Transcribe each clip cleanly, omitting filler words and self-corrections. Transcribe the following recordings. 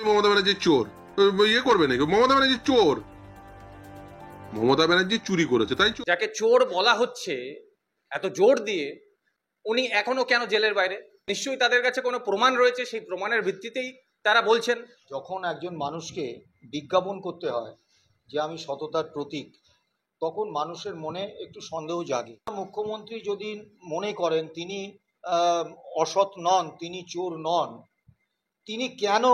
মমতা ব্যানার্জি চোর ইয়ে করবে নাকি? মমতা ব্যানার্জি চোর, মমতা ব্যানার্জি চুরি করেছে, তাই যাকে চোর বলা হচ্ছে এত জোর দিয়ে, উনি এখনো কেন জেলের বাইরে? নিশ্চয়ই তাদের কাছে কোনো প্রমাণ রয়েছে, সেই প্রমাণের ভিত্তিতেই তারা বলছেন। যখন একজন মানুষকে বিজ্ঞাপন করতে হয় যে আমি সততার প্রতীক, তখন মানুষের মনে একটু সন্দেহ জাগে। মুখ্যমন্ত্রী যদি মনে করেন তিনি অসৎ নন, তিনি চোর নন, তিনি কেন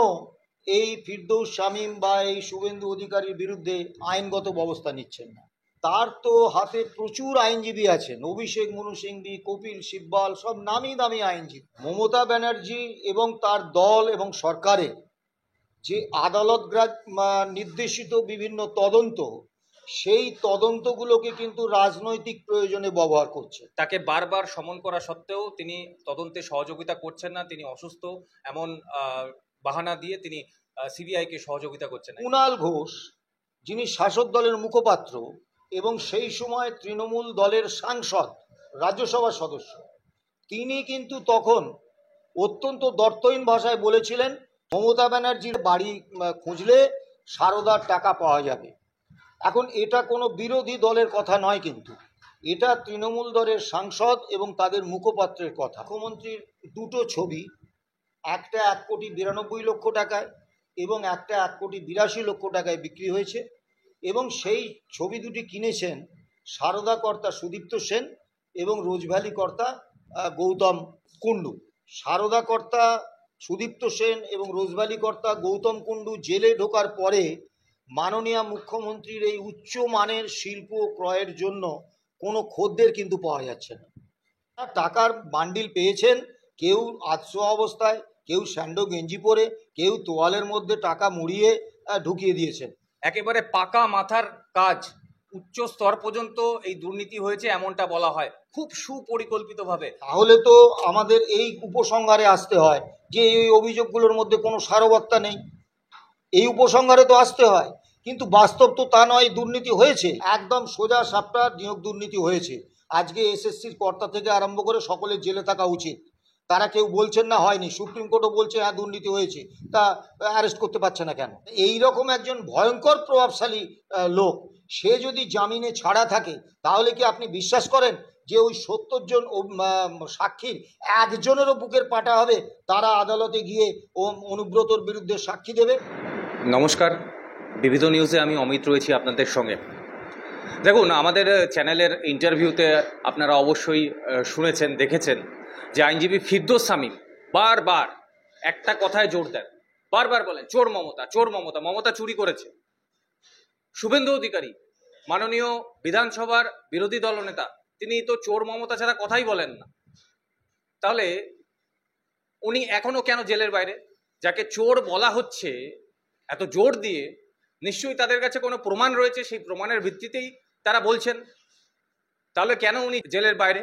এই ফিরদৌস শামীম বা এই শুভেন্দু অধিকারীর বিরুদ্ধে আইনগত ব্যবস্থা নিচ্ছেন না? তার তো হাতে প্রচুর আইনজীবী আছেন, অভিষেক মনু সিংভি, কপিল সিব্বল, সব নামি দামি আইনজীবী। মমতা ব্যানার্জি এবং তার দল এবং সরকারের যে আদালত নির্দেশিত বিভিন্ন তদন্ত, সেই তদন্তগুলোকে কিন্তু রাজনৈতিক প্রয়োজনে ব্যবহার করছে। তাকে বারবার সমন করা সত্ত্বেও তিনি তদন্তে সহযোগিতা করছেন না, তিনি অসুস্থ এমন বাহানা দিয়ে তিনি সিবিআইকে সহযোগিতা করছেন। কুণাল ঘোষ, যিনি শাসক দলের মুখপাত্র এবং সেই সময় তৃণমূল দলের সাংসদ, রাজ্যসভার সদস্য, তিনি কিন্তু তখন অত্যন্ত দ্ব্যর্থহীন ভাষায় বলেছিলেন মমতা ব্যানার্জির বাড়ি খুঁজলে সারদার টাকা পাওয়া যাবে। এখন এটা কোনো বিরোধী দলের কথা নয়, কিন্তু এটা তৃণমূল দলের সাংসদ এবং তাদের মুখপাত্রের কথা। মুখ্যমন্ত্রীর দুটো ছবি, একটা 1,92,00,000 টাকায় এবং একটা 1,82,00,000 টাকায় বিক্রি হয়েছে, এবং সেই ছবি দুটি কিনেছেন সারদা কর্তা সুদীপ্ত সেন এবং রোজভ্যালি কর্তা গৌতম কুণ্ডু। সারদা কর্তা সুদীপ্ত সেন এবং রোজভ্যালি কর্তা গৌতম কুণ্ডু জেলে ঢোকার পরে মাননীয় মুখ্যমন্ত্রীর এই উচ্চ মানের শিল্প ক্রয়ের জন্য কোনো খদ্দের কিন্তু পাওয়া যাচ্ছে না। টাকার বান্ডিল পেয়েছেন, কেউ আধশোয়া অবস্থায়, কেউ স্যান্ডো গেঞ্জি পরে, কেউ তোয়ালের মধ্যে টাকা মুড়িয়ে ঢুকিয়ে দিয়েছেন। একেবারে পাকা মাথার কাজ, উচ্চ স্তর পর্যন্ত এই দুর্নীতি হয়েছে এমনটা বলা হয়, খুব সুপরিকল্পিতভাবে। তাহলে তো আমাদের এই উপসংহারে আসতে হয় যে এই অভিযোগগুলোর মধ্যে কোনো সারবত্তা নেই, এই উপসংহারে তো আসতে হয়। কিন্তু বাস্তব তো তা নয়, দুর্নীতি হয়েছে, একদম সোজা সাপটা নিয়োগ দুর্নীতি হয়েছে। আজকে এসএসসির কর্তা থেকে আরম্ভ করে সকলের জেলে থাকা উচিত। তারা কেউ বলছেন না হয়নি, সুপ্রিম কোর্টও বলছে হ্যাঁ দুর্নীতি হয়েছে, তা অ্যারেস্ট করতে পারছে না কেন? এই রকম একজন ভয়ঙ্কর প্রভাবশালী লোক, সে যদি জামিনে ছাড়া থাকে, তাহলে কি আপনি বিশ্বাস করেন যে ওই 70 জন সাক্ষীর একজনেরও বুকের পাটা হবে তারা আদালতে গিয়ে অনুব্রতর বিরুদ্ধে সাক্ষী দেবে? নমস্কার, বিবিধ নিউজে আমি অমিত রয়েছি আপনাদের সঙ্গে। দেখুন, আমাদের চ্যানেলের ইন্টারভিউতে আপনারা অবশ্যই শুনেছেন, দেখেছেন যে আইনজীবী ফিরদৌস শামীম বারবার একটা কথায় জোর দেন, বারবার বলেন চোর মমতা, চোর মমতা, মমতা চুরি করেছে। শুভেন্দু অধিকারী, মাননীয় বিধানসভার বিরোধী দলনেতা, তিনি তো চোর মমতা ছাড়া কথাই বলেন না। তাহলে উনি এখনো কেন জেলের বাইরে? যাকে চোর বলা হচ্ছে এত জোর দিয়ে, নিশ্চয়ই তাদের কাছে কোনো প্রমাণ রয়েছে, সেই প্রমাণের ভিত্তিতেই তারা বলছেন। তাহলে কেন উনি জেলের বাইরে?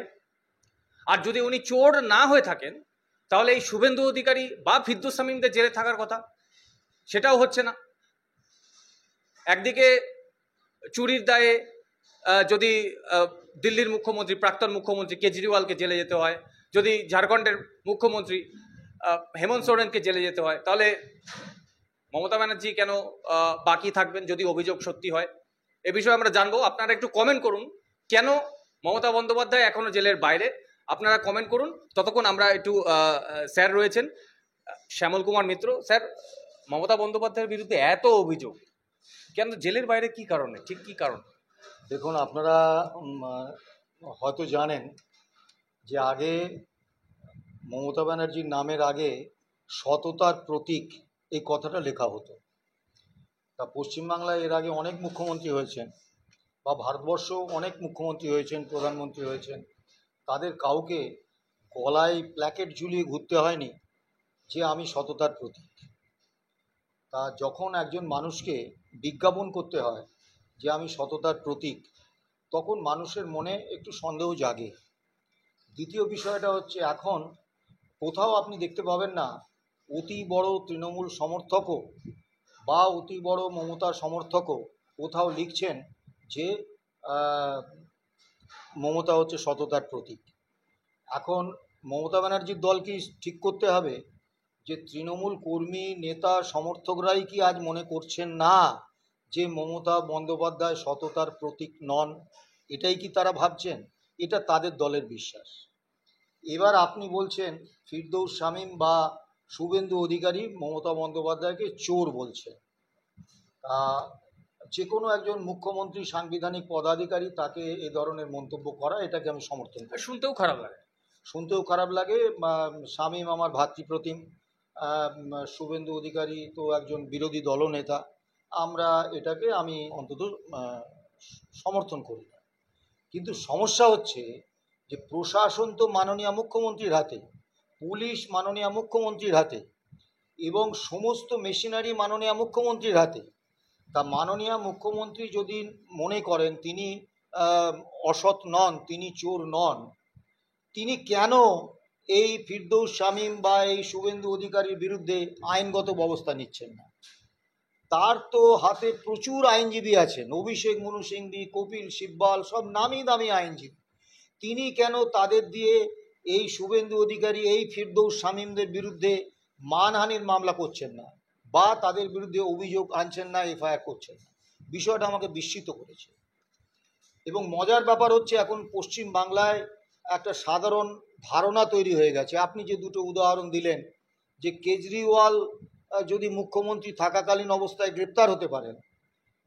আর যদি উনি চোর না হয়ে থাকেন, তাহলে এই শুভেন্দু অধিকারী বা ফিরদৌস শামীমদের জেলে থাকার কথা, সেটাও হচ্ছে না। একদিকে চুরির দায়ে যদি দিল্লির মুখ্যমন্ত্রী, প্রাক্তন মুখ্যমন্ত্রী কেজরিওয়ালকে জেলে যেতে হয়, যদি ঝাড়খণ্ডের মুখ্যমন্ত্রী হেমন্ত সোরেনকে জেলে যেতে হয়, তাহলে মমতা ব্যানার্জি কেন বাকি থাকবেন যদি অভিযোগ সত্যি হয়? এ বিষয়ে আমরা জানবো। আপনারা একটু কমেন্ট করুন, কেন মমতা বন্দ্যোপাধ্যায় এখনো জেলের বাইরে? আপনারা কমেন্ট করুন। ততক্ষণ আমরা একটু স্যার রয়েছেন, শ্যামল কুমার মিত্র স্যার, মমতা বন্দ্যোপাধ্যায়ের বিরুদ্ধে এত অভিযোগ, কেন জেলের বাইরে? কি কারণে, ঠিক কি কারণ? দেখুন, আপনারা হয়তো জানেন যে আগে মমতা ব্যানার্জির নামের আগে সততার প্রতীক এই কথাটা লেখা হতো। তা পশ্চিমবাংলায় এর আগে অনেক মুখ্যমন্ত্রী হয়েছেন, বা ভারতবর্ষ অনেক মুখ্যমন্ত্রী হয়েছেন, প্রধানমন্ত্রী হয়েছেন, তাদের কাউকে গলায় প্ল্যাকেট ঝুলিয়ে ঘুরতে হয়নি যে আমি সততার প্রতীক। তা যখন একজন মানুষকে বিজ্ঞাপন করতে হয় যে আমি সততার প্রতীক, তখন মানুষের মনে একটু সন্দেহ জাগে। দ্বিতীয় বিষয়টা হচ্ছে, এখন কোথাও আপনি দেখতে পাবেন না অতি বড় তৃণমূল সমর্থকও বা অতি বড় মমতা সমর্থকও কোথাও লিখছেন যে মমতা হচ্ছে সততার প্রতীক। এখন মমতা ব্যানার্জির দলকেই ঠিক করতে হবে যে তৃণমূল কর্মী নেতা সমর্থকরাই কি আজ মনে করছেন না যে মমতা বন্দ্যোপাধ্যায় সততার প্রতীক নন? এটাই কি তারা ভাবছেন? এটা তাদের দলের বিশ্বাস। এবার আপনি বলছেন ফিরদৌস শামীম বা শুভেন্দু অধিকারী মমতা বন্দ্যোপাধ্যায়কে চোর বলছে। যে কোনো একজন মুখ্যমন্ত্রী সাংবিধানিক পদাধিকারী তাকে এ ধরনের মন্তব্য করা, এটাকে আমি সমর্থন করি। শুনতেও খারাপ লাগে। শুনতেও খারাপ লাগে। শামীম আমার ভাতৃপ্রতিম, শুভেন্দু অধিকারী তো একজন বিরোধী দলনেতা। আমরা এটাকে আমি অন্তত সমর্থন করি না। কিন্তু সমস্যা হচ্ছে যে প্রশাসন তো মাননীয় মুখ্যমন্ত্রীর হাতে, পুলিশ মাননীয় মুখ্যমন্ত্রীর হাতে, এবং সমস্ত মেশিনারি মাননীয় মুখ্যমন্ত্রীর হাতে। তা মাননীয় মুখ্যমন্ত্রী যদি মনে করেন তিনি অসৎ নন, তিনি চোর নন, তিনি কেন এই ফিরদৌস শামীম বা এই শুভেন্দু অধিকারীর বিরুদ্ধে আইনগত ব্যবস্থা নিচ্ছেন না? তার তো হাতে প্রচুর আইনজীবী আছেন, অভিষেক মনু সিংভি, কপিল সিব্বল, সব নামি দামি আইনজীবী। তিনি কেন তাদের দিয়ে এই শুভেন্দু অধিকারী, এই ফিরদৌস শামীমদের বিরুদ্ধে মানহানির মামলা করছেন না, বা তাদের বিরুদ্ধে অভিযোগ আনছেন না, এফআইআর করছেন না? বিষয়টা আমাকে বিস্মিত করেছে। এবং মজার ব্যাপার হচ্ছে এখন পশ্চিম বাংলায় একটা সাধারণ ধারণা তৈরি হয়ে গেছে। আপনি যে দুটো উদাহরণ দিলেন, যে কেজরিওয়াল যদি মুখ্যমন্ত্রী থাকাকালীন অবস্থায় গ্রেপ্তার হতে পারেন,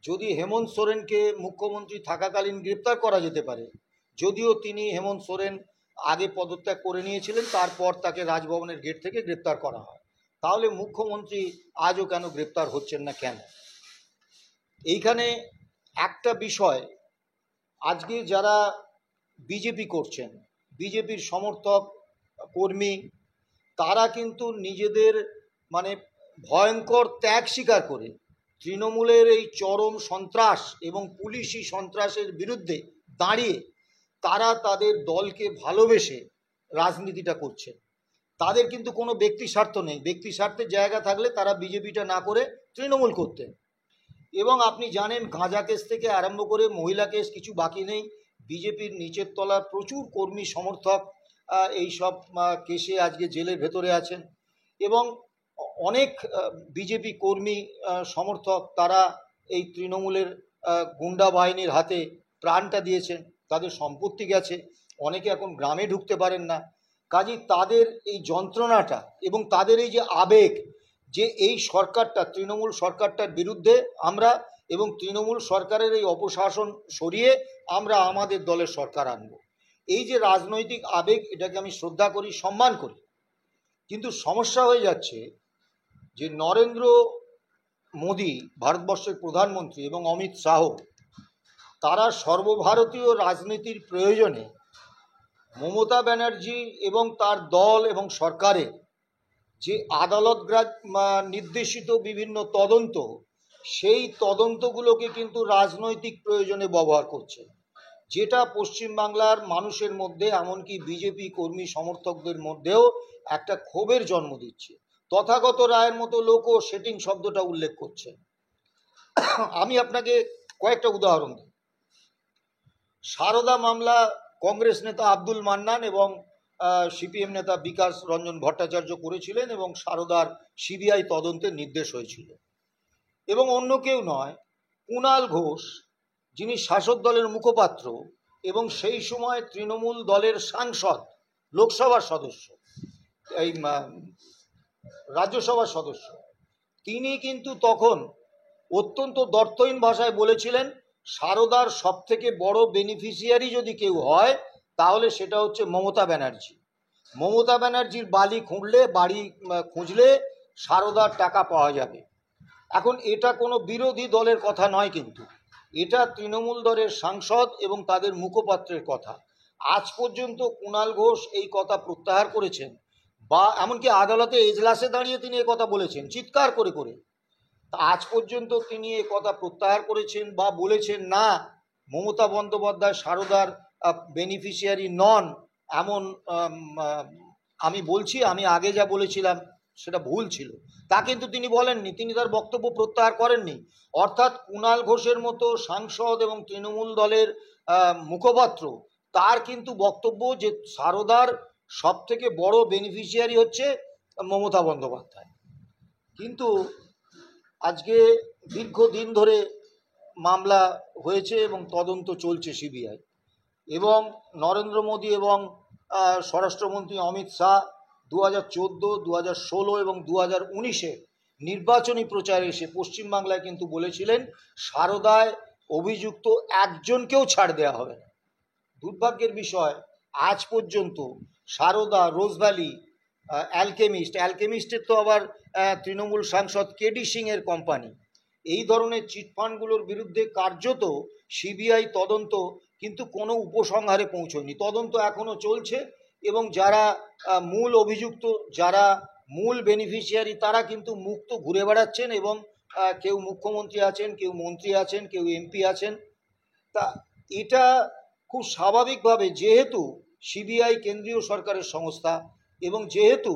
যদি হেমন্ত সোরেনকে মুখ্যমন্ত্রী থাকাকালীন গ্রেপ্তার করা যেতে পারে, যদিও তিনি হেমন্ত সোরেন আগে পদত্যাগ করে নিয়েছিলেন, তারপর তাকে রাজভবনের গেট থেকে গ্রেপ্তার করা হয়, তাহলে মুখ্যমন্ত্রী আজও কেন গ্রেপ্তার হচ্ছেন না কেন? এইখানে একটা বিষয়, আজকে যারা বিজেপি করছেন, বিজেপির সমর্থক কর্মী, তারা কিন্তু নিজেদের মানে ভয়ঙ্কর ত্যাগ স্বীকার করে তৃণমূলের এই চরম সন্ত্রাস এবং পুলিশি সন্ত্রাসের বিরুদ্ধে দাঁড়িয়ে তারা তাদের দলকে ভালোবেসে রাজনীতিটা করছে। তাদের কিন্তু কোনো ব্যক্তি স্বার্থ নেই। ব্যক্তি স্বার্থের জায়গা থাকলে তারা বিজেপিটা না করে তৃণমূল করতেন। এবং আপনি জানেন, গাঁজা কেস থেকে আরম্ভ করে মহিলা কেস কিছু বাকি নেই। বিজেপির নিচের তলার প্রচুর কর্মী সমর্থক এই সব কেসে আজকে জেলের ভেতরে আছেন। এবং অনেক বিজেপি কর্মী সমর্থক তারা এই তৃণমূলের গুন্ডা বাহিনীর হাতে প্রাণটা দিয়েছেন, তাদের সম্পত্তি গেছে, অনেকে এখন গ্রামে ঢুকতে পারেন না। কাজেই তাদের এই যন্ত্রণাটা এবং তাদের এই যে আবেগ, যে এই সরকারটা, তৃণমূল সরকারটার বিরুদ্ধে আমরা, এবং তৃণমূল সরকারের এই অপশাসন সরিয়ে আমরা আমাদের দলের সরকার আনব, এই যে রাজনৈতিক আবেগ, এটাকে আমি শ্রদ্ধা করি, সম্মান করি। কিন্তু সমস্যা হয়ে যাচ্ছে যে নরেন্দ্র মোদী ভারতবর্ষের প্রধানমন্ত্রী এবং অমিত শাহ, তারা সর্বভারতীয় রাজনীতির প্রয়োজনে মমতা ব্যানার্জি এবং তার দল এবং সরকারের যে আদালত নির্দেশিত বিভিন্ন তদন্ত, সেই তদন্তগুলোকে কিন্তু রাজনৈতিক প্রয়োজনে ব্যবহার করছে, যেটা পশ্চিমবাংলার মানুষের মধ্যে, এমনকি বিজেপি কর্মী সমর্থকদের মধ্যেও একটা ক্ষোভের জন্ম দিচ্ছে। তথাগত রায়ের মতো লোকও সেটিং শব্দটা উল্লেখ করছে। আমি আপনাকে কয়েকটা উদাহরণ দিই। সারদা মামলা কংগ্রেস নেতা আব্দুল মান্নান এবং সিপিএম নেতা বিকাশ রঞ্জন ভট্টাচার্য করেছিলেন, এবং সারদার সিবিআই তদন্তের নির্দেশ হয়েছিল। এবং অন্য কেউ নয়, কুণাল ঘোষ, যিনি শাসক দলের মুখপাত্র এবং সেই সময় তৃণমূল দলের সাংসদ, লোকসভার সদস্য, এই রাজ্যসভার সদস্য, তিনি কিন্তু তখন অত্যন্ত দ্ব্যর্থহীন ভাষায় বলেছিলেন, সারদার সবথেকে বড় বেনিফিশিয়ারি যদি কেউ হয় তাহলে সেটা হচ্ছে মমতা ব্যানার্জি। মমতা ব্যানার্জির বাড়ি খুঁজলে সারদার টাকা পাওয়া যাবে। এখন এটা কোনো বিরোধী দলের কথা নয়, কিন্তু এটা তৃণমূল দলের সাংসদ এবং তাদের মুখপাত্রের কথা। আজ পর্যন্ত কুণাল ঘোষ এই কথা প্রত্যাহার করেছেন, বা এমনকি আদালতে এজলাসে দাঁড়িয়ে তিনি কথা বলেছেন চিৎকার করে করে। আজ পর্যন্ত তিনি এ কথা প্রত্যাহার করেছেন বা বলেছেন না মমতা বন্দ্যোপাধ্যায় সারদার বেনিফিশিয়ারি নন, এমন আমি বলছি, আমি আগে যা বলেছিলাম সেটা ভুল ছিল, তা কিন্তু তিনি বলেননি, তিনি তার বক্তব্য প্রত্যাহার করেননি। অর্থাৎ কুণাল ঘোষের মতো সাংসদ এবং তৃণমূল দলের মুখপাত্র, তার কিন্তু বক্তব্য যে সারদার সব থেকে বড় বেনিফিশিয়ারি হচ্ছে মমতা বন্দ্যোপাধ্যায়। কিন্তু আজকে দীর্ঘদিন ধরে মামলা হয়েছে এবং তদন্ত চলছে সিবিআই, এবং নরেন্দ্র মোদী এবং স্বরাষ্ট্রমন্ত্রী অমিত শাহ 2014, 2016 এবং 2019-এ নির্বাচনী প্রচারে এসে পশ্চিমবাংলায় কিন্তু বলেছিলেন সারদায় অভিযুক্ত একজনকেও ছাড় দেওয়া হবে না। দুর্ভাগ্যের বিষয়, আজ পর্যন্ত সারদা, রোজভ্যালি, অ্যালকেমিস্টের তো আবার তৃণমূল সাংসদ কেডি সিংয়ের কোম্পানি, এই ধরনের চিটফান্ডগুলোর বিরুদ্ধে কার্যত সিবিআই তদন্ত কিন্তু কোনো উপসংহারে পৌঁছয়নি। তদন্ত এখনও চলছে এবং যারা মূল অভিযুক্ত, যারা মূল বেনিফিশিয়ারি, তারা কিন্তু মুক্ত ঘুরে বেড়াচ্ছেন এবং কেউ মুখ্যমন্ত্রী আছেন, কেউ মন্ত্রী আছেন, কেউ এমপি আছেন। তা এটা খুব স্বাভাবিকভাবে, যেহেতু সিবিআই কেন্দ্রীয় সরকারের সংস্থা এবং যেহেতু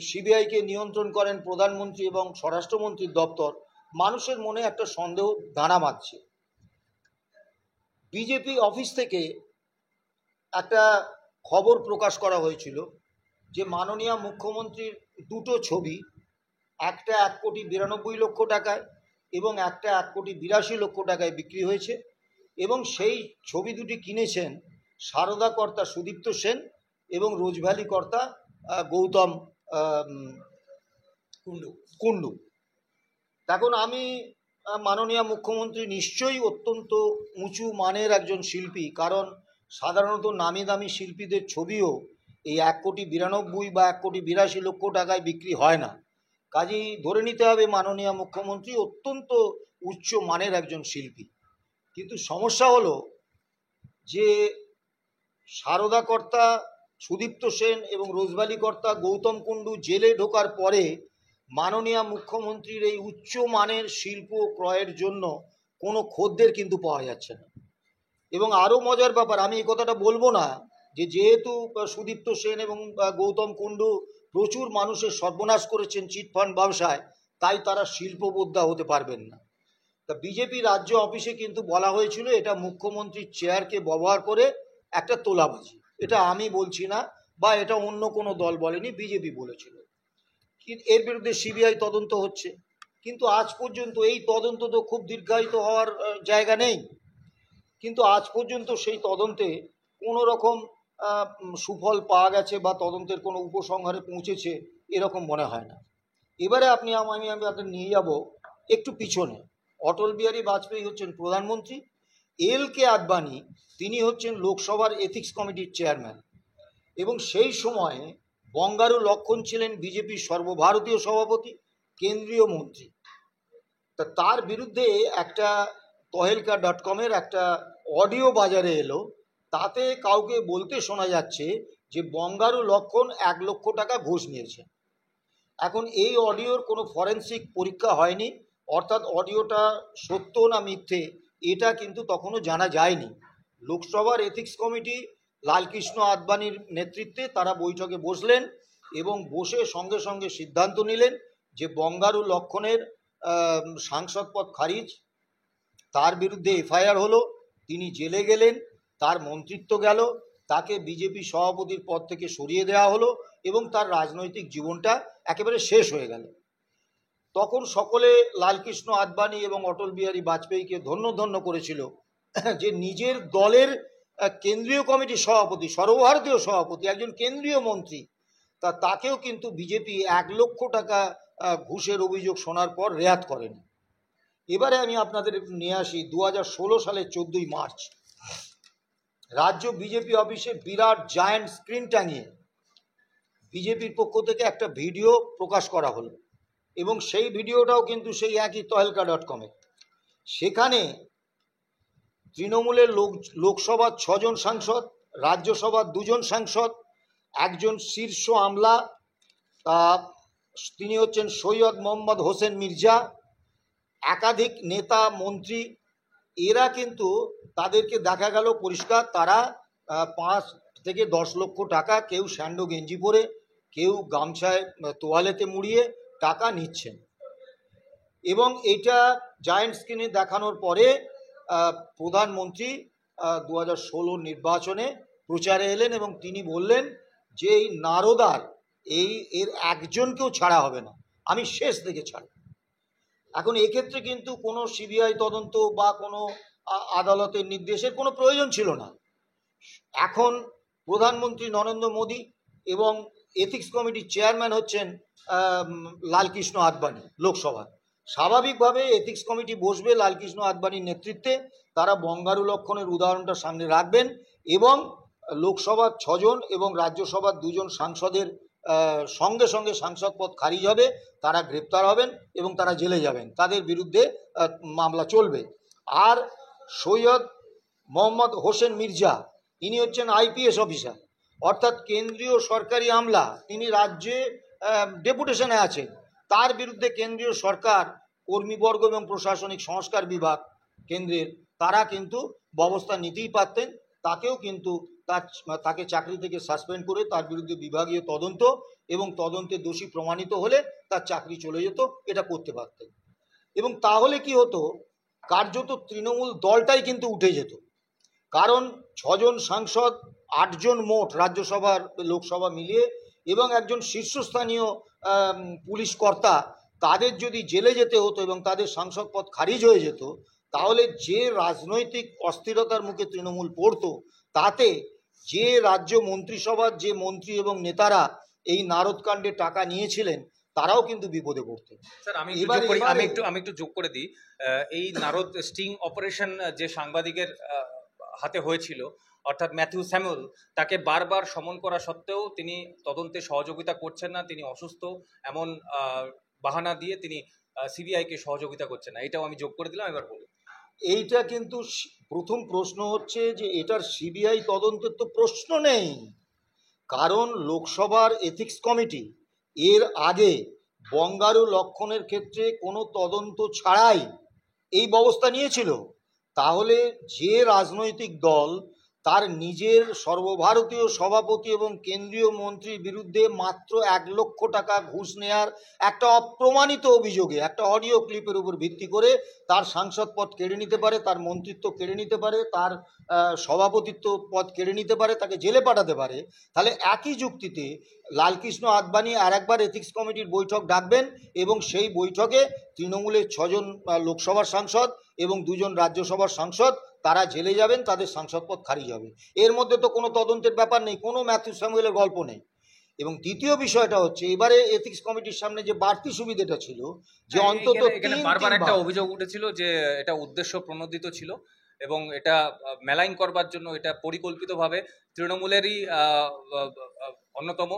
সিবিআইকে নিয়ন্ত্রণ করেন প্রধানমন্ত্রী এবং স্বরাষ্ট্রমন্ত্রীর দপ্তর, মানুষের মনে একটা সন্দেহ দানা বাঁধছে। বিজেপি অফিস থেকে একটা খবর প্রকাশ করা হয়েছিল যে মাননীয় মুখ্যমন্ত্রীর দুটো ছবি, একটা 1,92,00,000 টাকায় এবং একটা 1,82,00,000 টাকায় বিক্রি হয়েছে, এবং সেই ছবি দুটি কিনেছেন সারদা কর্তা সুদীপ্ত সেন এবং রোজভ্যালি কর্তা গৌতম কুণ্ডু। এখন আমি মাননীয় মুখ্যমন্ত্রী নিশ্চয়ই অত্যন্ত উঁচু মানের একজন শিল্পী, কারণ সাধারণত নামি দামি শিল্পীদের ছবিও এই 1,92,00,000 বা 1,82,00,000 টাকায় বিক্রি হয় না। কাজেই ধরে নিতে হবে মাননীয় মুখ্যমন্ত্রী অত্যন্ত উচ্চ মানের একজন শিল্পী। কিন্তু সমস্যা হলো যে সারদা কর্তা সুদীপ্ত সেন এবং রোজভ্যালি কর্তা গৌতম কুণ্ডু জেলে ঢোকার পরে মাননীয় মুখ্যমন্ত্রীর এই উচ্চ মানের শিল্প ক্রয়ের জন্য কোনো খদ্দের কিন্তু পাওয়া যাচ্ছে না। এবং আরও মজার ব্যাপার, আমি এই কথাটা বলবো না যে যেহেতু সুদীপ্ত সেন এবং গৌতম কুণ্ডু প্রচুর মানুষের সর্বনাশ করেছেন চিটফান্ড ব্যবসায়, তাই তারা শিল্পবোদ্ধা হতে পারবেন না। তা বিজেপি রাজ্য অফিসে কিন্তু বলা হয়েছিল এটা মুখ্যমন্ত্রীর চেয়ারকে ব্যবহার করে একটা তোলাবাজি। এটা আমি বলছি না, বা এটা অন্য কোনো দল বলেনি, বিজেপি বলেছিল। এর বিরুদ্ধে সিবিআই তদন্ত হচ্ছে, কিন্তু আজ পর্যন্ত এই তদন্ত তো খুব দীর্ঘায়িত হওয়ার জায়গা নেই, কিন্তু আজ পর্যন্ত সেই তদন্তে কোনো রকম সুফল পাওয়া গেছে বা তদন্তের কোনো উপসংহারে পৌঁছেছে এরকম মনে হয় না। এবারে আমি আপনাদের নিয়ে যাব একটু পিছনে। অটল বিহারী বাজপেয়ী হচ্ছেন প্রধানমন্ত্রী, এল.কে. আদবানি তিনি হচ্ছেন লোকসভার এথিক্স কমিটির চেয়ারম্যান, এবং সেই সময়ে বঙ্গারু লক্ষণ ছিলেন বিজেপির সর্বভারতীয় সভাপতি, কেন্দ্রীয় মন্ত্রী। তা তার বিরুদ্ধে একটা তহেলকা.com-এর একটা অডিও বাজারে এলো, তাতে কাউকে বলতে শোনা যাচ্ছে যে বঙ্গারু লক্ষণ 1,00,000 টাকা ঘুষ নিয়েছে। এখন এই অডিওর কোনো ফরেন্সিক পরীক্ষা হয়নি, অর্থাৎ অডিওটা সত্য না মিথ্যে এটা কিন্তু তখনও জানা যায়নি। লোকসভার এথিক্স কমিটি লালকৃষ্ণ আদবানির নেতৃত্বে তারা বৈঠকে বসলেন এবং বসে সঙ্গে সঙ্গে সিদ্ধান্ত নিলেন যে বঙ্গারু লক্ষণের সাংসদ পদ খারিজ, তার বিরুদ্ধে এফআইআর হলো, তিনি জেলে গেলেন, তার মন্ত্রিত্ব গেল, তাকে বিজেপি সভাপতির পদ থেকে সরিয়ে দেওয়া হলো এবং তার রাজনৈতিক জীবনটা একেবারে শেষ হয়ে গেল। তখন সকলে লালকৃষ্ণ আদবানি এবং অটল বিহারী বাজপেয়ীকে ধন্য করেছিল যে নিজের দলের কেন্দ্রীয় কমিটির সভাপতি, সর্বভারতীয় সভাপতি, একজন কেন্দ্রীয় মন্ত্রী, তাকেও কিন্তু বিজেপি 1,00,000 টাকা ঘুষের অভিযোগ শোনার পর রেয়াত করেনি। এবারে আমি আপনাদের নিয়ে আসি 2016 সালের 14ই মার্চ রাজ্য বিজেপি অফিসে বিরাট জায়ান্ট স্ক্রিন টাঙিয়ে বিজেপির পক্ষ থেকে একটা ভিডিও প্রকাশ করা হলো, এবং সেই ভিডিওটাও কিন্তু সেই একই তহেলকা.com-এ। সেখানে তৃণমূলের লোকসভার 6 জন সাংসদ, রাজ্যসভার 2 জন সাংসদ, একজন শীর্ষ আমলা, তিনি হচ্ছেন সৈয়দ মোহাম্মদ হোসেন মির্জা, একাধিক নেতা মন্ত্রী, এরা কিন্তু তাদেরকে দেখা গেল পরিষ্কার তারা 5 থেকে 10 লক্ষ টাকা, কেউ স্যান্ডো গেঞ্জি পরে, কেউ গামছায় তোয়ালেতে মুড়িয়ে টাকা নিচ্ছেন। এবং এটা জায়ান্ট স্ক্রিনে দেখানোর পরে প্রধানমন্ত্রী 2016 নির্বাচনে প্রচারে এলেন এবং তিনি বললেন যে এই নারদার এর একজনকেও ছাড়া হবে না, আমি শেষ থেকে ছাড়ব। এখন এক্ষেত্রে কিন্তু কোনো সিবিআই তদন্ত বা কোনো আদালতের নির্দেশের কোনো প্রয়োজন ছিল না। এখন প্রধানমন্ত্রী নরেন্দ্র মোদী এবং এথিক্স কমিটির চেয়ারম্যান হচ্ছেন লালকৃষ্ণ আদবানি লোকসভা। স্বাভাবিকভাবে এথিক্স কমিটি বসবে লালকৃষ্ণ আদবানির নেতৃত্বে, তারা বঙ্গারু লক্ষণের উদাহরণটা সামনে রাখবেন এবং লোকসভার 6 জন এবং রাজ্যসভার 2 জন সাংসদের সঙ্গে সঙ্গে সাংসদ পদ খারিজ হবে, তারা গ্রেপ্তার হবেন এবং তারা জেলে যাবেন, তাদের বিরুদ্ধে মামলা চলবে। আর সৈয়দ মোহাম্মদ হোসেন মির্জা, ইনি হচ্ছেন আইপিএস অফিসার, অর্থাৎ কেন্দ্রীয় সরকারি আমলা, তিনি রাজ্যে ডেপুটেশনে আছেন, তার বিরুদ্ধে কেন্দ্রীয় সরকার কর্মীবর্গ এবং প্রশাসনিক সংস্কার বিভাগ কেন্দ্রের তারা কিন্তু ব্যবস্থা নিতেই পারতেন, তাকেও কিন্তু তাকে চাকরি থেকে সাসপেন্ড করে তার বিরুদ্ধে বিভাগীয় তদন্ত এবং তদন্তে দোষী প্রমাণিত হলে তার চাকরি চলে যেত, এটা করতে পারতেন। এবং তাহলে কি হতো, কার্যত তৃণমূল দলটাই কিন্তু উঠে যেত, কারণ 6 জন সাংসদ, 8 জন মোট রাজ্যসভার লোকসভা মিলিয়ে এবং একজন শীর্ষস্থানীয় পুলিশ কর্তা, তাদের যদি জেলে যেতে হতো এবং তাদের সাংসদ পদ খারিজ হয়ে যেত, তাহলে যে রাজনৈতিক অস্থিরতার মুখে তৃণমূল পড়তো, তাতে যে রাজ্য মন্ত্রিসভার যে মন্ত্রী এবং নেতারা এই নারদকাণ্ডে টাকা নিয়েছিলেন তারাও কিন্তু বিপদে পড়তেন। স্যার আমি একটু যোগ করে দিই, এই নারদ স্টিং অপারেশন যে সাংবাদিকের হাতে হয়েছিল, অর্থাৎ ম্যাথিউ স্যামুয়েল, তাকে বারবার সমন করা সত্ত্বেও তিনি তদন্তে সহযোগিতা করছেন না, তিনি অসুস্থ, এমন বাহানা দিয়ে তিনি সিবিআইকে সহযোগিতা করছেন না, এটাও আমি যোগ করে দিলাম। এবার বলুন। এইটা কিন্তু প্রথম প্রশ্ন হচ্ছে যে এটার সিবিআই তদন্তের তো প্রশ্ন নেই, কারণ লোকসভার এথিক্স কমিটি এর আগে বঙ্গারু লক্ষণের ক্ষেত্রে কোনো তদন্ত ছাড়াই এই ব্যবস্থা নিয়েছিল। তাহলে যে রাজনৈতিক দল তার নিজের সর্বভারতীয় সভাপতি এবং কেন্দ্রীয় মন্ত্রীর বিরুদ্ধে মাত্র 1 লক্ষ টাকা ঘুষ নেয়ার একটা অপ্রমাণিত অভিযোগে, একটা অডিও ক্লিপের উপর ভিত্তি করে তার সাংসদ পদ কেড়ে নিতে পারে, তার মন্ত্রিত্ব কেড়ে নিতে পারে, তার সভাপতিত্ব পদ কেড়ে নিতে পারে, তাকে জেলে পাঠাতে পারে, তাহলে একই যুক্তিতে লালকৃষ্ণ আদবানি আর একবার এথিক্স কমিটির বৈঠক ডাকবেন এবং সেই বৈঠকে তৃণমূলের 6 জন লোকসভার সাংসদ এবং 2 জন রাজ্যসভার সাংসদ তারা জেলে যাবেন, তাদের সাংসদ পদ খারিজ হবে। এর মধ্যে তো কোনো তদন্তের ব্যাপার নেই, কোনো ম্যাথিউ স্যামুয়েলের গল্প নেই। এবং দ্বিতীয় বিষয়টা হচ্ছে, এবারে এথিক্স কমিটির সামনে যে বাড়তি সুবিধাটা ছিল যে অন্তত বারবার একটা অভিযোগ উঠেছিল যে এটা উদ্দেশ্য প্রণোদিত ছিল এবং এটা মেলাইন করবার জন্য এটা পরিকল্পিতভাবে তৃণমূলেরই অন্যতম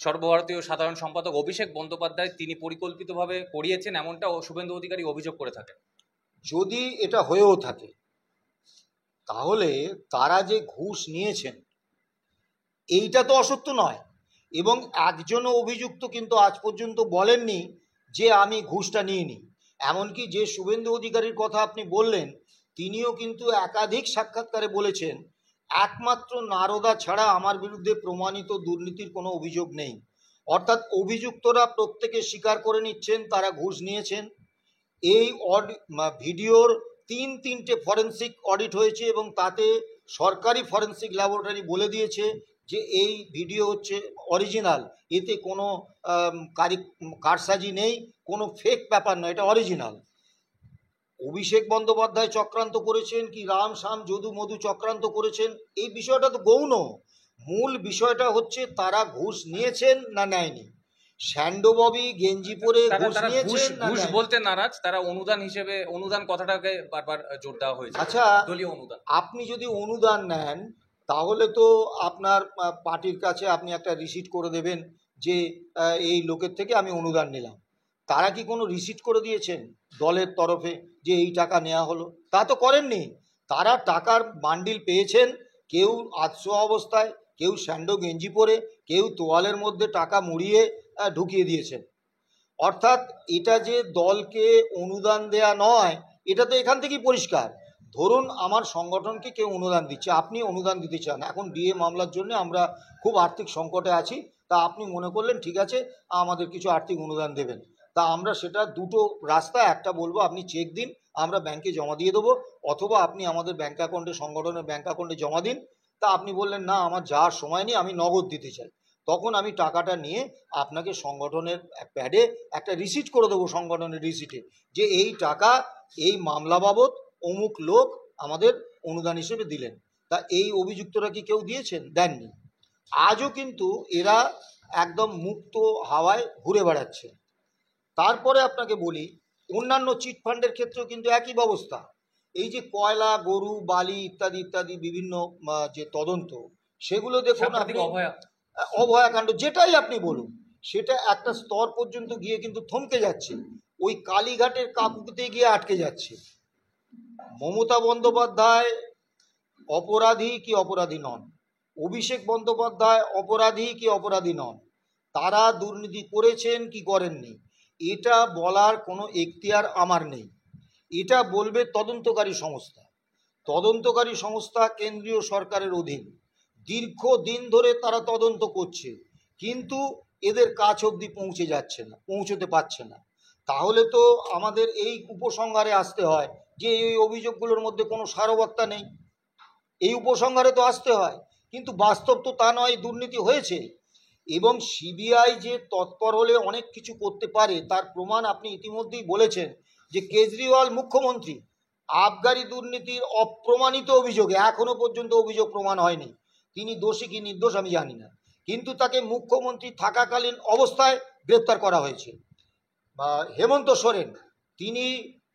সর্বভারতীয় সাধারণ সম্পাদক অভিষেক বন্দ্যোপাধ্যায় তিনি পরিকল্পিতভাবে করিয়েছেন, এমনটা শুভেন্দু অধিকারী অভিযোগ করে থাকেন। যদি এটা হয়েও থাকে তাহলে তারা যে ঘুষ নিয়েছেন এইটা তো অসত্য নয়, এবং একজনও অভিযুক্ত কিন্তু আজ পর্যন্ত বলেননি যে আমি ঘুষটা নিইনি। এমনকি যে শুভেন্দু অধিকারীর কথা আপনি বললেন, তিনিও কিন্তু একাধিক সাক্ষাৎকারে বলেছেন একমাত্র নারদা ছাড়া আমার বিরুদ্ধে প্রমাণিত দুর্নীতির কোনো অভিযোগ নেই। অর্থাৎ অভিযুক্তরা প্রত্যেকে স্বীকার করে নিচ্ছেন তারা ঘুষ নিয়েছেন। এই ভিডিওর 3টে ফরেন্সিক অডিট হয়েছে এবং তাতে সরকারি ফরেন্সিক ল্যাবরেটরি বলে দিয়েছে যে এই ভিডিও হচ্ছে অরিজিনাল, এতে কোনো কারসাজি নেই, কোনো ফেক ব্যাপার নয়, এটা অরিজিনাল। অভিষেক বন্দ্যোপাধ্যায় চক্রান্ত করেছেন কি রাম শ্যাম যদু মধু চক্রান্ত করেছেন, এই বিষয়টা তো গৌণ। মূল বিষয়টা হচ্ছে তারা ঘুষ নিয়েছেন না নেয়নি। স্যান্ডো ববি গেঞ্জি পরে ঘুষ বলতে নারাজ, তারা অনুদান হিসেবে, অনুদান কথাটাকে বারবার জোর দেওয়া হয়েছে। আচ্ছা, দলীয় অনুদান। আপনি যদি অনুদান নেন তাহলে তো আপনার পার্টির কাছে আপনি একটা রিসিট করে দেবেন যে এই লোকের থেকে আমি অনুদান নিলাম। তারা কি কোনো রিসিট করে দিয়েছেন দলের তরফে যে এই টাকা নেওয়া হলো? তা তো করেননি। তারা টাকার বান্ডিল পেয়েছেন, কেউ আধশোয়া অবস্থায়, কেউ স্যান্ডো গেঞ্জি পরে, কেউ তোয়ালের মধ্যে টাকা মুড়িয়ে ঢুকিয়ে দিয়েছেন। অর্থাৎ এটা যে দলকে অনুদান দেয়া নয়, এটা তো এখান থেকেই পরিষ্কার। ধরুন আমার সংগঠনকে কেউ অনুদান দিচ্ছে, আপনি অনুদান দিতে চান, এখন ডিএ মামলার জন্য আমরা খুব আর্থিক সংকটে আছি, তা আপনি মনে করলেন ঠিক আছে আমাদের কিছু আর্থিক অনুদান দেবেন, তা আমরা সেটা দুটো রাস্তা, একটা বলবো আপনি চেক দিন আমরা ব্যাংকে জমা দিয়ে দেবো, অথবা আপনি আমাদের ব্যাংক অ্যাকাউন্টে, সংগঠনের ব্যাংক অ্যাকাউন্টে জমা দিন। তা আপনি বললেন না আমার যাওয়ার সময় নেই, আমি নগদ দিতে চাই, তখন আমি টাকাটা নিয়ে আপনাকে সংগঠনের প্যাডে একটা রিসিট করে দেবো, সংগঠনের রিসিটে, যে এই টাকা এই মামলা বাবদ অমুক লোক আমাদের অনুদান হিসেবে দিলেন। তা এই অভিযুক্তরা কি কেউ দিয়েছেন? দেননি। আজও কিন্তু এরা একদম মুক্ত হাওয়ায় ঘুরে বেড়াচ্ছে। তারপরে আপনাকে বলি, অন্যান্য চিটফান্ডের ক্ষেত্রেও কিন্তু একই ব্যবস্থা। এই যে কয়লা, গরু, বালি ইত্যাদি ইত্যাদি বিভিন্ন যে তদন্ত, সেগুলো দেখুন আপনি, অভয়াকাণ্ড যেটাই আপনি বলুন, সেটা একটা স্তর পর্যন্ত গিয়ে কিন্তু থমকে যাচ্ছে, ওই কালীঘাটের কাকুতে গিয়ে আটকে যাচ্ছে। মমতা বন্দ্যোপাধ্যায় অপরাধী কি অপরাধী নন? অভিষেক বন্দ্যোপাধ্যায় অপরাধী কি অপরাধী নন? তারা দুর্নীতি করেছেন কি করেননি, এটা বলার কোনো এখতিয়ার আমার নেই। এটা বলবে তদন্তকারী সংস্থা। তদন্তকারী সংস্থা কেন্দ্রীয় সরকারের অধীন, দীর্ঘদিন ধরে তারা তদন্ত করছে, কিন্তু এদের কাছ অবধি পৌঁছতে পারছে না। তাহলে তো আমাদের এই উপসংহারে আসতে হয় যে এই অভিযোগগুলোর মধ্যে কোনো সারবত্তা নেই, এই উপসংহারে তো আসতে হয়। কিন্তু বাস্তব তো তা নয়, দুর্নীতি হয়েছে। এবং সিবিআই যে তৎপর হলে অনেক কিছু করতে পারে তার প্রমাণ আপনি ইতিমধ্যেই বলেছেন, যে কেজরিওয়াল মুখ্যমন্ত্রী আবগারি দুর্নীতির অপ্রমাণিত অভিযোগে, এখনো পর্যন্ত অভিযোগ প্রমাণ হয়নি, তিনি দোষী কি নির্দোষ আমি জানি না, কিন্তু তাকে মুখ্যমন্ত্রী থাকাকালীন অবস্থায় গ্রেপ্তার করা হয়েছে। বা হেমন্ত সোরেন, তিনি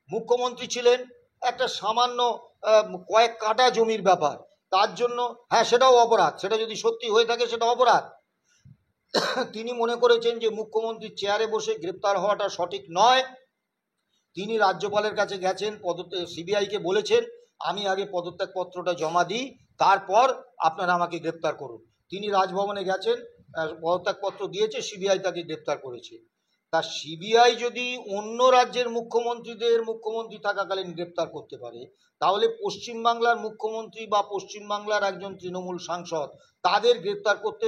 মুখ্যমন্ত্রী ছিলেন, একটা সামান্য কয়েক কাটা জমির ব্যাপার, তার জন্য হ্যাঁ সেটাও অপরাধ, সেটা যদি সত্যি হয়ে থাকে সেটা অপরাধ। তিনি মনে করেছেন যে মুখ্যমন্ত্রীর চেয়ারে বসে গ্রেপ্তার হওয়াটা সঠিক নয়। তিনি রাজ্যপালের কাছে গেছেন, সিবিআইকে বলেছেন আমি আগে পদত্যাগপত্রটা জমা দিই, তারপর আপনারা আমাকে গ্রেপ্তার করুন। তিনি রাজভবনে গেছেন, পদত্যাগপত্র দিয়েছে, সিবিআই তাকে গ্রেপ্তার করেছে। তা সিবিআই যদি অন্য রাজ্যের মুখ্যমন্ত্রী থাকাকালীন গ্রেপ্তার করতে পারে, তাহলে পশ্চিমবাংলার মুখ্যমন্ত্রী বা পশ্চিমবাংলার একজন তৃণমূল সাংসদ, তাদের গ্রেপ্তার করতে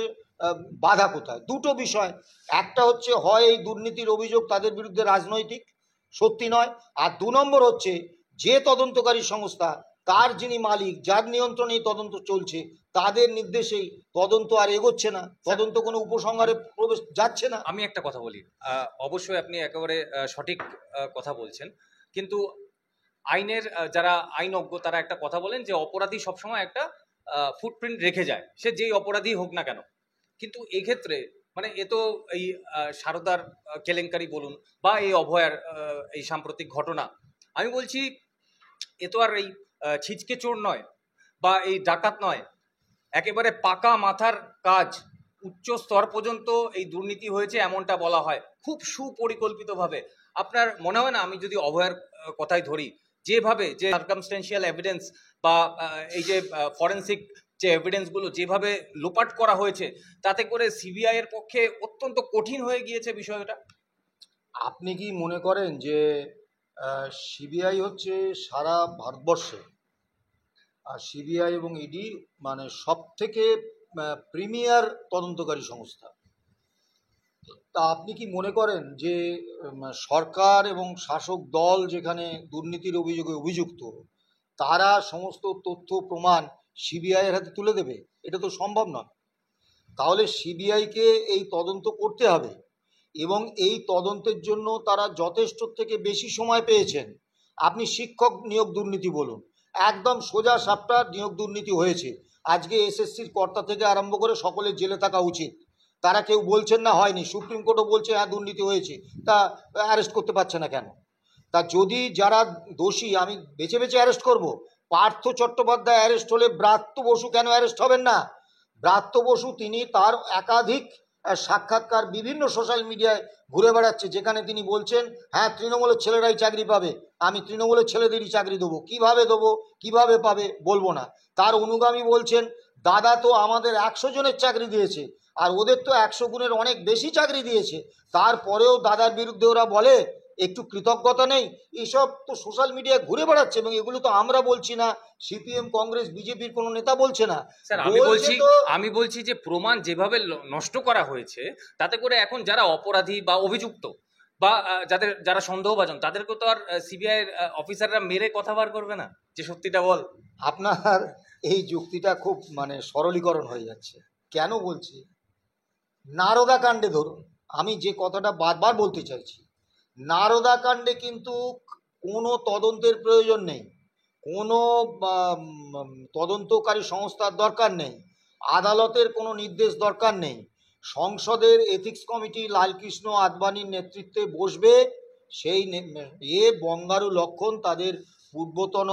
বাধা কোথায়? দুটো বিষয়, একটা হচ্ছে হয় এই দুর্নীতির অভিযোগ তাদের বিরুদ্ধে রাজনৈতিক, সত্যি নয়, আর দু নম্বর হচ্ছে যে তদন্তকারী সংস্থা, তার যিনি মালিক, যার নিয়ন্ত্রণে তদন্ত চলছে, তাদের নির্দেশেই তদন্ত আর এগোচ্ছে না, তদন্ত কোনো উপসংহারে প্রবেশ যাচ্ছে না। আমি একটা কথা বলি, অবশ্যই আপনি একেবারে সঠিক কথা বলছেন, কিন্তু আইনের যারা আইনজ্ঞ তারা একটা কথা বলেন যে অপরাধী সবসময় একটা ফুটপ্রিন্ট রেখে যায়, সে যেই অপরাধী হোক না কেন। কিন্তু এক্ষেত্রে মানে এ তো এই সারদার কেলেঙ্কারি বলুন বা এই অভয়ার এই সাম্প্রতিক ঘটনা, আমি বলছি এ তো আর এই ছিচকে চোর নয় বা এই ডাকাত নয়, একেবারে পাকা মাথার কাজ, উচ্চ স্তর পর্যন্ত এই দুর্নীতি হয়েছে এমনটা বলা হয় খুব সুপরিকল্পিতভাবে। আপনার মনে হয় না, আমি যদি অভয়ার কথাই ধরি, যেভাবে যে সার্কামস্টেন্সিয়াল এভিডেন্স বা এই যে ফরেন্সিক যে এভিডেন্সগুলো যেভাবে লোপাট করা হয়েছে, তাতে করে সিবিআই এর পক্ষে অত্যন্ত কঠিন হয়ে গিয়েছে বিষয়টা? আপনি কি মনে করেন যে সিবিআই হচ্ছে সারা ভারতবর্ষে, আর সিবিআই এবং ইডি মানে সব থেকে প্রিমিয়ার তদন্তকারী সংস্থা? তা আপনি কি মনে করেন যে সরকার এবং শাসক দল যেখানে দুর্নীতির অভিযোগে অভিযুক্ত, তারা সমস্ত তথ্য প্রমাণ সিবিআই এর হাতে তুলে দেবে? এটা তো সম্ভব নয়। তাহলে সিবিআইকে এই তদন্ত করতে হবে, এবং এই তদন্তের জন্য তারা যথেষ্ট থেকে বেশি সময় পেয়েছেন। আপনি শিক্ষক নিয়োগ দুর্নীতি বলুন, একদম সোজা সাপটা নিয়োগ দুর্নীতি হয়েছে। আজকে এসএসসির কর্তা থেকে আরম্ভ করে সকলের জেলে থাকা উচিত, তারা কেউ বলছেন না হয়নি, সুপ্রিম কোর্টও বলছে হ্যাঁ দুর্নীতি হয়েছে, তা অ্যারেস্ট করতে পারছে না কেন? তা যদি যারা দোষী, আমি বেছে বেছে অ্যারেস্ট করব। পার্থ চট্টোপাধ্যায় অ্যারেস্ট হলে ব্রাত্য বসু কেন অ্যারেস্ট হবেন না? ব্রাত্য বসু তিনি তার একাধিক সাক্ষাৎকার বিভিন্ন সোশ্যাল মিডিয়ায় ঘুরে বেড়াচ্ছে, যেখানে তিনি বলছেন হ্যাঁ তৃণমূলের ছেলেরাই চাকরি পাবে, আমি তৃণমূলের ছেলেদেরই চাকরি দেবো। কিভাবে দেবো, কিভাবে পাবে বলবো না। তার অনুগামী বলছেন দাদা তো আমাদের 100 জনের চাকরি দিয়েছে, আর ওদের তো 100 গুণের অনেক বেশি চাকরি দিয়েছে, তারপরেও দাদার বিরুদ্ধে ওরা বলে একটু কৃতজ্ঞতা নেই। এসব তো সোশ্যাল মিডিয়ায় ঘুরে বেড়াচ্ছে, এবং এগুলো তো আমরা বলছি না, সিপিএম, কংগ্রেস, বিজেপির কোনো নেতা বলছে না। স্যার আমি বলছি যে প্রমাণ যেভাবে নষ্ট করা হয়েছে, তাতে করে এখন যারা অপরাধী বা অভিযুক্ত বা যারা সন্দেহভাজন, তাদেরকে তো আর সিবিআই অফিসাররা মেরে কথা বার করবে না যে সত্যিটা বল। আপনার এই যুক্তিটা খুব মানে সরলীকরণ হয়ে যাচ্ছে। কেন বলছি, নারদা কাণ্ডে ধরুন, আমি যে কথাটা বারবার বলতে চাইছি, নারদা কাণ্ডে কিন্তু কোনো তদন্তের প্রয়োজন নেই, কোনো তদন্তকারী সংস্থার দরকার নেই, আদালতের কোনো নির্দেশ দরকার নেই। সংসদের এথিক্স কমিটি লালকৃষ্ণ আদবানির নেতৃত্বে বসবে, সেই বঙ্গারু লক্ষণ তাদের পূর্বতন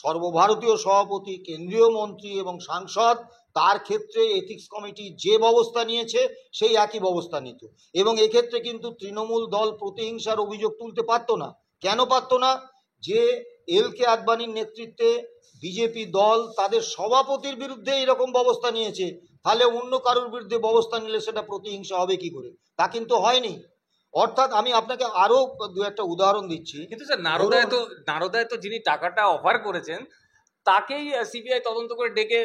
সর্বভারতীয় সভাপতি, কেন্দ্রীয় মন্ত্রী এবং সাংসদ, তার ক্ষেত্রে এথিক্স কমিটি যে ব্যবস্থা নিয়েছে সেই একই ব্যবস্থা নিত। এবং এক্ষেত্রে কিন্তু তৃণমূল দল প্রতিহিংসার অভিযোগ তুলতে পারত না। কেন পারত না? যে এলকে আদবানির নেতৃত্বে বিজেপি দল তাদের সভাপতির বিরুদ্ধে এরকম ব্যবস্থা নিয়েছে, তাহলে অন্য কারোর বিরুদ্ধে ব্যবস্থা নিলে সেটা প্রতিহিংসা হবে কি করে? তা কিন্তু হয়নি। অর্থাৎ আমি আপনাকে আরো দু একটা উদাহরণ দিচ্ছি। কিন্তু স্যার নারদায় তো যিনি টাকাটা অফার করেছেন তাকেই সিবিআই তদন্ত করে ডেকে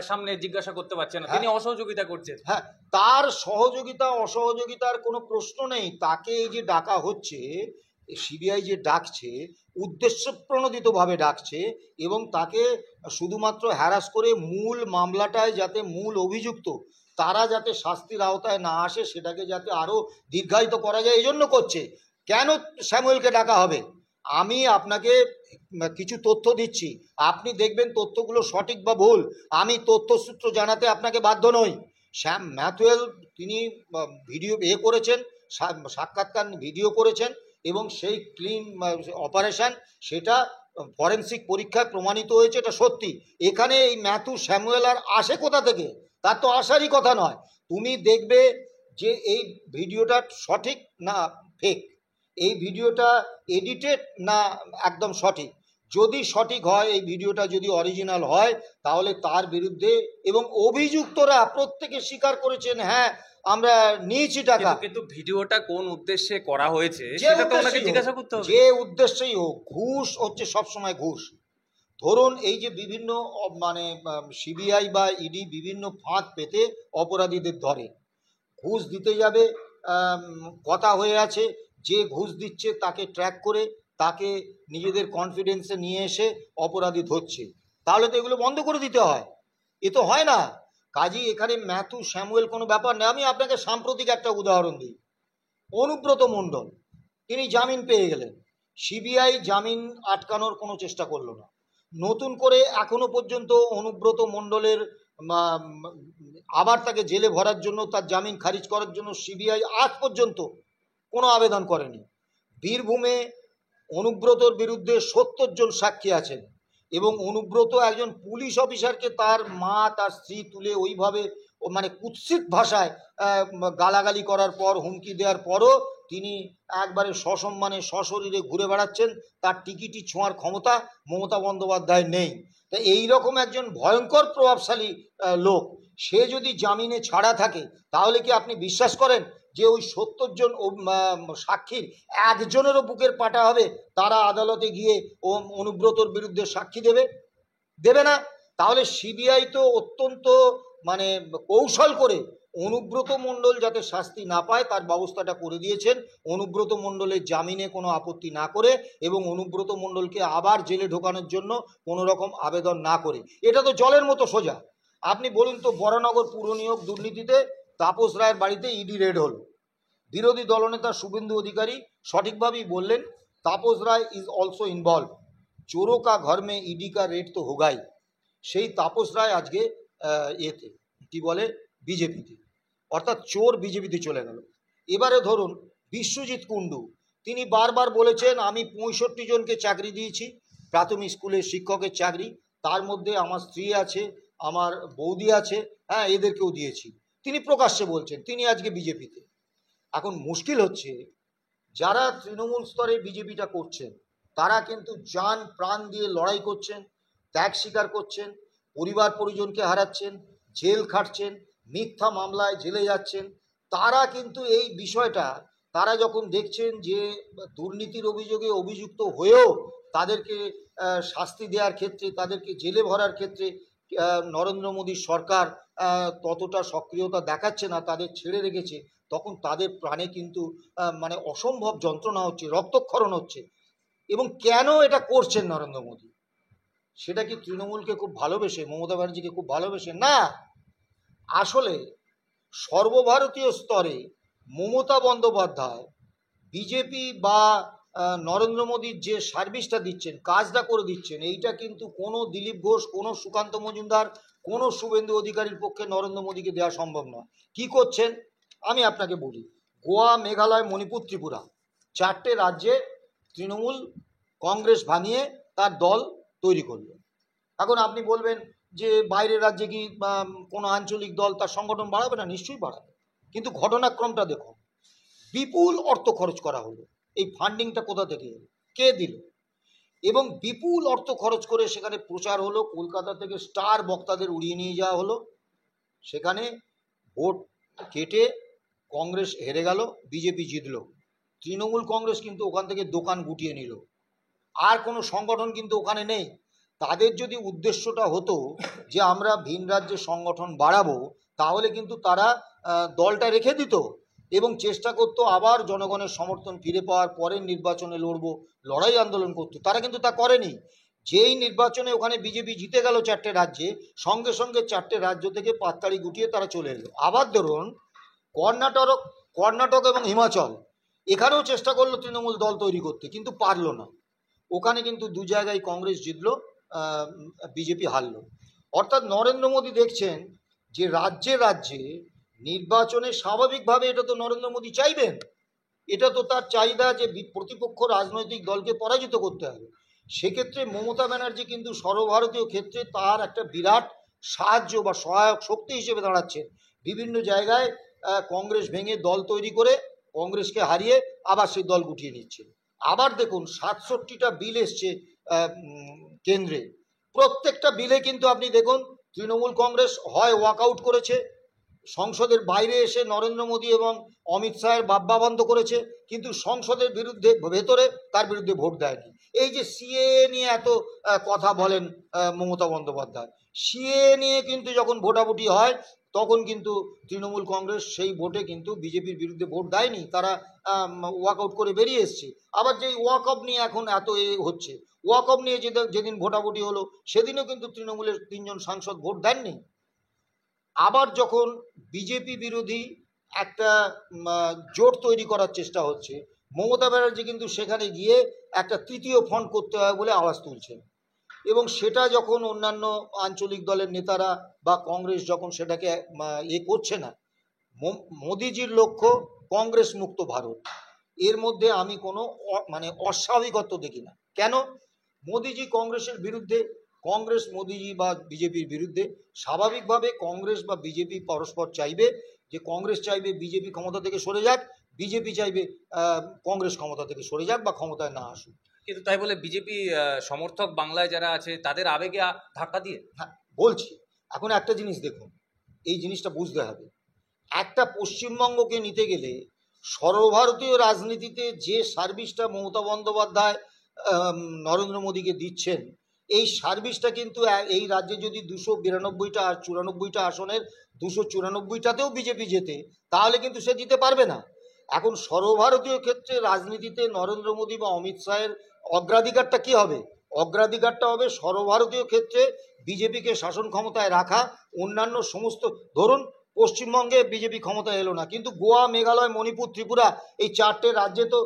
সামনে জিজ্ঞাসা করতে পারছে না, তিনি অসহযোগিতা করছেন। হ্যাঁ, তার সহযোগিতা অসহযোগিতার কোনো প্রশ্ন নেই। তাকে এই যে ডাকা হচ্ছে, সিবিআই যে ডাকছে উদ্দেশ্য প্রণোদিতভাবে ডাকছে, এবং তাকে শুধুমাত্র হ্যারাস করে মূল মামলাটায় যাতে মূল অভিযুক্ত তারা যাতে শাস্তির আওতায় না আসে, সেটাকে যাতে আরও দীর্ঘায়িত করা যায়, এই জন্য করছে। কেন স্যামুয়েলকে ডাকা হবে? আমি আপনাকে কিছু তথ্য দিচ্ছি, আপনি দেখবেন তথ্যগুলো সঠিক বা ভুল। আমি তথ্যসূত্র জানাতে আপনাকে বাধ্য নই। শ্যাম ম্যাথুয়েল তিনি ভিডিও করেছেন, সাক্ষাৎকার ভিডিও করেছেন, এবং সেই ক্লিন অপারেশন সেটা ফরেন্সিক পরীক্ষায় প্রমাণিত হয়েছে, এটা সত্যি। এখানে এই ম্যাথু স্যামুয়েল আর আসে কোথা থেকে? তার তো আসারই কথা নয়। তুমি দেখবে যে এই ভিডিওটা সঠিক না ফেক, এই ভিডিওটা এডিটেড না একদম সঠিক। যদি সঠিক হয়, এই ভিডিওটা যদি অরিজিনাল হয়, তাহলে তার বিরুদ্ধে, এবং অভিযুক্তরা প্রত্যেকে স্বীকার করেছেন, হ্যাঁ আমরা নিয়েছি টাকা। কিন্তু ভিডিওটা কোন উদ্দেশ্যে করা হয়েছে সেটা তো ওনাকে জিজ্ঞাসা করতে হবে। যে উদ্দেশ্যেই হোক, ঘুষ হচ্ছে সবসময় ঘুষ। ধরুন এই যে বিভিন্ন মানে সিবিআই বা ইডি বিভিন্ন ফাঁদ পেতে অপরাধীদের ধরে, ঘুষ দিতে যাবে, কথা হয়ে আছে, যে ঘুষ দিচ্ছে তাকে ট্র্যাক করে তাকে নিজেদের কনফিডেন্সে নিয়ে এসে অপরাধী ধরছে, তাহলে তো এগুলো বন্ধ করে দিতে হয়। এ তো হয় না। কাজী এখানে ম্যাথু স্যামুয়েল কোনো ব্যাপার নেই। আমি আপনাকে সাম্প্রতিক একটা উদাহরণ দিই। অনুব্রত মণ্ডল তিনি জামিন পেয়ে গেলেন, সিবিআই জামিন আটকানোর কোনো চেষ্টা করলো না। নতুন করে এখনো পর্যন্ত অনুব্রত মণ্ডলের আবার তাকে জেলে ভরার জন্য, তার জামিন খারিজ করার জন্য সিবিআই আজ পর্যন্ত কোনো আবেদন করেনি। বীরভূমে অনুব্রতর বিরুদ্ধে 70 জন সাক্ষী আছেন, এবং অনুব্রত একজন পুলিশ অফিসারকে তার মা তার স্ত্রী তুলে ওইভাবে মানে কুৎসিত ভাষায় গালাগালি করার পর, হুমকি দেওয়ার পরও তিনি একবারে সসম্মানে সশরীরে ঘুরে বেড়াচ্ছেন। তার টিকিটি ছোঁয়ার ক্ষমতা মমতা বন্দ্যোপাধ্যায় নেই। তা এইরকম একজন ভয়ঙ্কর প্রভাবশালী লোক, সে যদি জামিনে ছাড়া থাকে, তাহলে কি আপনি বিশ্বাস করেন যে ওই 70 জন সাক্ষীর একজনেরও বুকের পাটা হবে তারা আদালতে গিয়ে অনুব্রতর বিরুদ্ধে সাক্ষী দেবে না? তাহলে সিবিআই তো অত্যন্ত মানে কৌশল করে অনুব্রত মণ্ডল যাতে শাস্তি না পায় তার ব্যবস্থাটা করে দিয়েছেন, অনুব্রত মণ্ডলের জামিনে কোনো আপত্তি না করে, এবং অনুব্রত মণ্ডলকে আবার জেলে ঢোকানোর জন্য কোনো রকম আবেদন না করে। এটা তো জলের মতো সোজা। আপনি বলুন তো, বরানগর পুর নিয়োগ দুর্নীতিতে তাপস রায়ের বাড়িতে ইডি রেড হল। বিরোধী দলনেতা শুভেন্দু অধিকারী সঠিকভাবেই বললেন, Tapas Roy is also involve, চোরো কা ঘর মে ইডি কা রেড তো হোগাই। সেই তাপস রায় আজকে এতে কি বলে বিজেপিতে, অর্থাৎ চোর বিজেপিতে চলে গেল। এবারে ধরুন বিশ্বজিৎ কুণ্ডু, তিনি বারবার বলেছেন আমি 65 জনকে চাকরি দিয়েছি, প্রাথমিক স্কুলের শিক্ষকের চাকরি, তার মধ্যে আমার স্ত্রী আছে, আমার বৌদি আছে, হ্যাঁ এদেরকেও দিয়েছি। তিনি প্রকাশ্যে বলছেন, তিনি আজকে বিজেপিতে। এখন মুশকিল হচ্ছে, যারা তৃণমূল স্তরে বিজেপিটা করছেন তারা কিন্তু জান প্রাণ দিয়ে লড়াই করছেন, ত্যাগ স্বীকার করছেন, পরিবার পরিজনকে হারাচ্ছেন, জেল খাটছেন, মিথ্যা মামলায় জেলে যাচ্ছেন। তারা কিন্তু এই বিষয়টা তারা যখন দেখছেন যে দুর্নীতির অভিযোগে অভিযুক্ত হয়েও তাদেরকে শাস্তি দেওয়ার ক্ষেত্রে, তাদেরকে জেলে ভরার ক্ষেত্রে নরেন্দ্র মোদীর সরকার ততটা সক্রিয়তা দেখাচ্ছে না, তাদের ছেড়ে রেখেছে, তখন তাদের প্রাণে কিন্তু মানে অসম্ভব যন্ত্রণা হচ্ছে, রক্তক্ষরণ হচ্ছে। এবং কেন এটা করছেন নরেন্দ্র মোদী? সেটা কি তৃণমূলকে খুব ভালোবেসে, মমতা ব্যানার্জিকে খুব ভালোবেসে? না, আসলে সর্বভারতীয় স্তরে মমতা বন্দ্যোপাধ্যায় বিজেপি বা নরেন্দ্র মোদীর যে সার্ভিসটা দিচ্ছেন, কাজটা করে দিচ্ছেন, এইটা কিন্তু কোনো দিলীপ ঘোষ, কোনো সুকান্ত মজুমদার, কোনো শুভেন্দু অধিকারীর পক্ষে নরেন্দ্র মোদীকে দেওয়া সম্ভব নয়। কি করছেন আমি আপনাকে বলি। গোয়া, মেঘালয়, মণিপুর, ত্রিপুরা, 4টে রাজ্যে তৃণমূল কংগ্রেস ভাঙিয়ে তার দল তৈরি করলো। এখন আপনি বলবেন যে বাইরের রাজ্যে কি কোনো আঞ্চলিক দল তার সংগঠন বাড়াবে না? নিশ্চয়ই বাড়াবে, কিন্তু ঘটনাক্রমটা দেখুন। বিপুল অর্থ খরচ করা হলো। এই ফান্ডিংটা কোথা থেকে এলো, কে দিল? এবং বিপুল অর্থ খরচ করে সেখানে প্রচার হলো, কলকাতা থেকে স্টার বক্তাদের উড়িয়ে নিয়ে যাওয়া হলো। সেখানে ভোট কেটে কংগ্রেস হেরে গেল, বিজেপি জিতল। তৃণমূল কংগ্রেস কিন্তু ওখান থেকে দোকান গুটিয়ে নিল। আর কোনো সংগঠন কিন্তু ওখানে নেই। তাদের যদি উদ্দেশ্যটা হতো যে আমরা ভিন রাজ্যে সংগঠন বাড়াবো, তাহলে কিন্তু তারা দলটা রেখে দিত এবং চেষ্টা করতো আবার জনগণের সমর্থন ফিরে পাওয়ার পরের নির্বাচনে লড়বো, লড়াই আন্দোলন করতো। তারা কিন্তু তা করেনি। যেই নির্বাচনে ওখানে বিজেপি জিতে গেল 4টে রাজ্যে, সঙ্গে সঙ্গে 4টে রাজ্য থেকে পাততাড়ি গুটিয়ে তারা চলে এলো। আবার ধরুন কর্ণাটক এবং হিমাচল, এখানেও চেষ্টা করলো তৃণমূল দল তৈরি করতে, কিন্তু পারলো না। ওখানে কিন্তু 2 জায়গায় কংগ্রেস জিতলো, বিজেপি হারলো। অর্থাৎ নরেন্দ্র মোদী দেখছেন যে রাজ্যে রাজ্যে নির্বাচনে স্বাভাবিকভাবে এটা তো নরেন্দ্র মোদী চাইবেন, এটা তো তার চাহিদা যে প্রতিপক্ষ রাজনৈতিক দলকে পরাজিত করতে হবে। সেক্ষেত্রে মমতা ব্যানার্জি কিন্তু সর্বভারতীয় ক্ষেত্রে তার একটা বিরাট সাহায্য বা সহায়ক শক্তি হিসেবে দাঁড়াচ্ছেন। বিভিন্ন জায়গায় কংগ্রেস ভেঙে দল তৈরি করে কংগ্রেসকে হারিয়ে আবার সেই দল গুটিয়ে নিচ্ছে। আবার দেখুন 67টা বিল এসছে কেন্দ্রে, প্রত্যেকটা বিলে কিন্তু আপনি দেখুন তৃণমূল কংগ্রেস হয় ওয়াকআউট করেছে, সংসদের বাইরে এসে নরেন্দ্র মোদী এবং অমিত শাহের বাব্বা বন্ধ করেছে, কিন্তু সংসদের বিরুদ্ধে ভেতরে তার বিরুদ্ধে ভোট দেয়নি। এই যে সিএ নিয়ে এত কথা বলেন মমতা বন্দ্যোপাধ্যায়, সিএ নিয়ে কিন্তু যখন ভোটাভুটি হয় তখন কিন্তু তৃণমূল কংগ্রেস সেই ভোটে কিন্তু বিজেপির বিরুদ্ধে ভোট দেয়নি, তারা ওয়াকআউট করে বেরিয়ে এসছে। আবার যেই ওয়াকআপ নিয়ে এখন এত হচ্ছে, ওয়াকআপ নিয়ে যেদিন ভোটাভুটি হলো সেদিনও কিন্তু তৃণমূলের 3 জন সাংসদ ভোট দেননি। আবার যখন বিজেপি বিরোধী একটা জোট তৈরি করার চেষ্টা হচ্ছে, মমতা ব্যানার্জি কিন্তু সেখানে গিয়ে একটা তৃতীয় ফ্রন্ট করতে হয় বলে আওয়াজ তুলছেন। এবং সেটা যখন অন্যান্য আঞ্চলিক দলের নেতারা বা কংগ্রেস যখন সেটাকে করছে না, মোদিজির লক্ষ্য কংগ্রেস মুক্ত ভারত। এর মধ্যে আমি কোনো অস্বাভাবিকত্ব দেখি না। কেন? মোদিজি কংগ্রেসের বিরুদ্ধে, কংগ্রেস মোদিজি বা বিজেপির বিরুদ্ধে। স্বাভাবিকভাবে কংগ্রেস বা বিজেপি পরস্পর চাইবে যে কংগ্রেস চাইবে বিজেপি ক্ষমতা থেকে সরে যাক, বিজেপি চাইবে কংগ্রেস ক্ষমতা থেকে সরে যাক বা ক্ষমতায় না আসুক। কিন্তু তাই বলে বিজেপি সমর্থক বাংলায় যারা আছে তাদের আবেগে ধাক্কা দিয়ে, হ্যাঁ বলছি। এখন একটা জিনিস দেখুন, এই জিনিসটা বুঝতে হবে। একটা পশ্চিমবঙ্গকে নিতে গেলে সর্বভারতীয় রাজনীতিতে যে সার্ভিসটা মমতা বন্দ্যোপাধ্যায় নরেন্দ্র মোদীকে দিচ্ছেন, এই সার্ভিসটা কিন্তু এই রাজ্যে যদি 292টা আর 94টা আসনের 294টাতেও বিজেপি জেতে, তাহলে কিন্তু সে দিতে পারবে না। এখন সর্বভারতীয় ক্ষেত্রে রাজনীতিতে নরেন্দ্র মোদী বা অমিত শাহের অগ্রাধিকারটা কি হবে? অগ্রাধিকারটা হবে সর্বভারতীয় ক্ষেত্রে বিজেপিকে শাসন ক্ষমতায় রাখা। অন্যান্য সমস্ত, ধরুন পশ্চিমবঙ্গে বিজেপি ক্ষমতায় এলো না, কিন্তু গোয়া, মেঘালয়, মণিপুর, ত্রিপুরা, এই 4টে রাজ্যে তো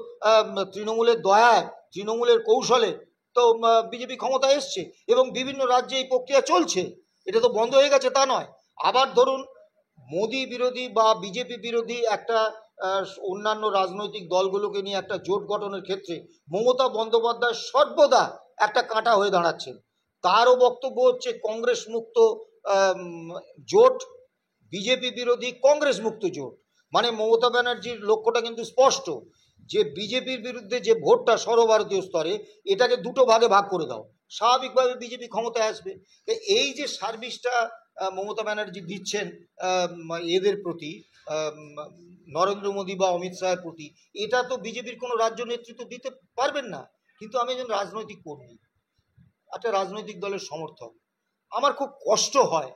তৃণমূলের দয়ায়, তৃণমূলের কৌশলে তো বিজেপি ক্ষমতায় এসছে এবং বিভিন্ন রাজ্যে এই প্রক্রিয়া চলছে। এটা তো বন্ধ হয়ে গেছে তা নয়। আবার ধরুন মোদী বিরোধী বা বিজেপি বিরোধী একটা অন্যান্য রাজনৈতিক দলগুলোকে নিয়ে একটা জোট গঠনের ক্ষেত্রে মমতা বন্দ্যোপাধ্যায় সর্বদা একটা কাঁটা হয়ে দাঁড়াচ্ছেন। তারও বক্তব্য হচ্ছে কংগ্রেস মুক্ত জোট, বিজেপি বিরোধী কংগ্রেস মুক্ত জোট। মানে মমতা ব্যানার্জির লক্ষ্যটা কিন্তু স্পষ্ট যে বিজেপির বিরুদ্ধে যে ভোটটা সর্বভারতীয় স্তরে, এটাকে 2টো ভাগে ভাগ করে দাও, স্বাভাবিকভাবে বিজেপি ক্ষমতায় আসবে। এই যে সার্ভিসটা মমতা ব্যানার্জি দিচ্ছেন এদের প্রতি, নরেন্দ্র মোদী বা অমিত শাহের প্রতি, এটা তো বিজেপির কোনো রাজ্য নেতৃত্ব দিতে পারবেন না। কিন্তু আমি একজন রাজনৈতিক কর্মী, একটা রাজনৈতিক দলের সমর্থক, আমার খুব কষ্ট হয়